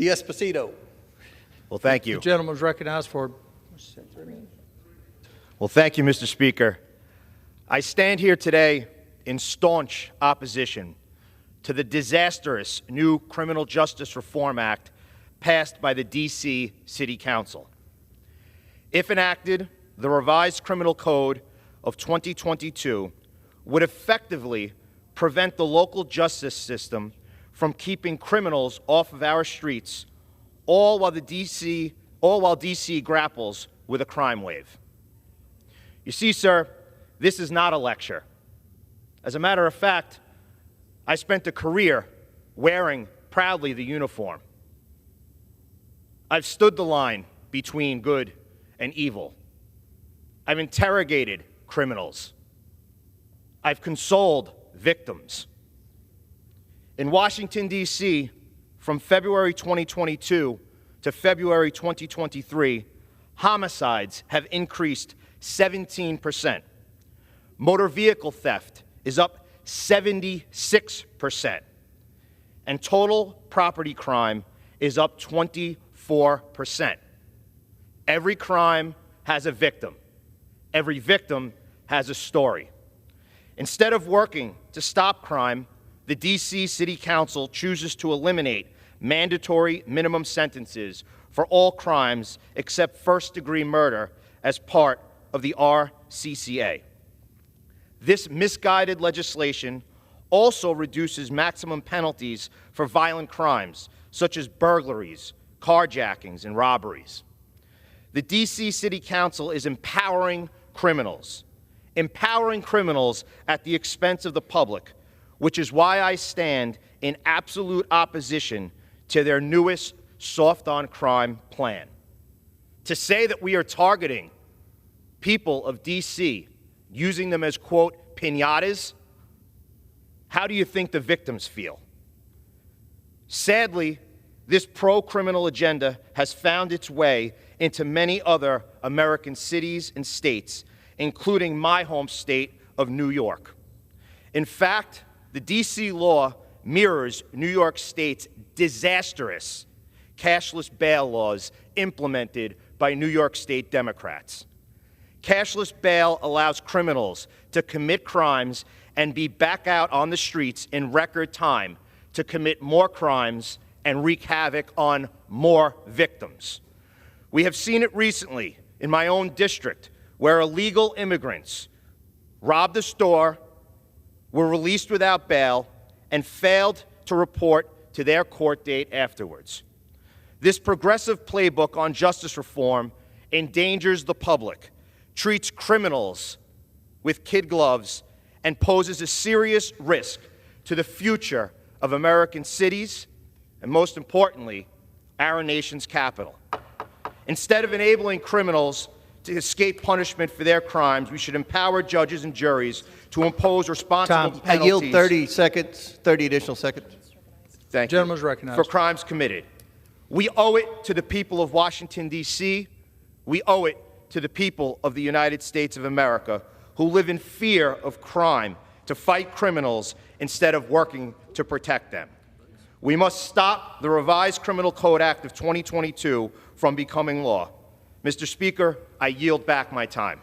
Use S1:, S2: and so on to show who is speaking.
S1: D'Esposito.
S2: Well, thank you.
S3: The gentleman is recognized for 3 minutes.
S2: Well, thank you, Mr. Speaker. I stand here today in staunch opposition to the disastrous new Criminal Justice Reform Act passed by the D.C. City Council. If enacted, the revised Criminal Code of 2022 would effectively prevent the local justice system from keeping criminals off of our streets, all while D.C. grapples with a crime wave. You see, sir, this is not a lecture. As a matter of fact, I spent a career wearing proudly the uniform. I've stood the line between good and evil. I've interrogated criminals. I've consoled victims. In Washington, D.C., from February 2022 to February 2023, homicides have increased 17%. Motor vehicle theft is up 76%. And total property crime is up 24%. Every crime has a victim. Every victim has a story. Instead of working to stop crime, the D.C. City Council chooses to eliminate mandatory minimum sentences for all crimes except first-degree murder as part of the RCCA. This misguided legislation also reduces maximum penalties for violent crimes, such as burglaries, carjackings, and robberies. The D.C. City Council is empowering criminals at the expense of the public, which is why I stand in absolute opposition to their newest soft-on-crime plan. To say that we are targeting people of D.C., using them as, quote, piñatas, how do you think the victims feel? Sadly, this pro-criminal agenda has found its way into many other American cities and states, including my home state of New York. In fact, the D.C. law mirrors New York State's disastrous cashless bail laws implemented by New York State Democrats. Cashless bail allows criminals to commit crimes and be back out on the streets in record time to commit more crimes and wreak havoc on more victims. We have seen it recently in my own district, where illegal immigrants robbed a store, were released without bail, and failed to report to their court date afterwards. This progressive playbook on justice reform endangers the public, treats criminals with kid gloves, and poses a serious risk to the future of American cities and, most importantly, our nation's capital. Instead of enabling criminals to escape punishment for their crimes, we should empower judges and juries to impose responsible penalties.
S1: I yield 30 seconds, 30 additional seconds.
S2: Thank you.
S3: Gentleman's recognized.
S2: For crimes committed. We owe it to the people of Washington, D.C. We owe it to the people of the United States of America who live in fear of crime to fight criminals instead of working to protect them. We must stop the revised Criminal Code Act of 2022 from becoming law. Mr. Speaker, I yield back my time.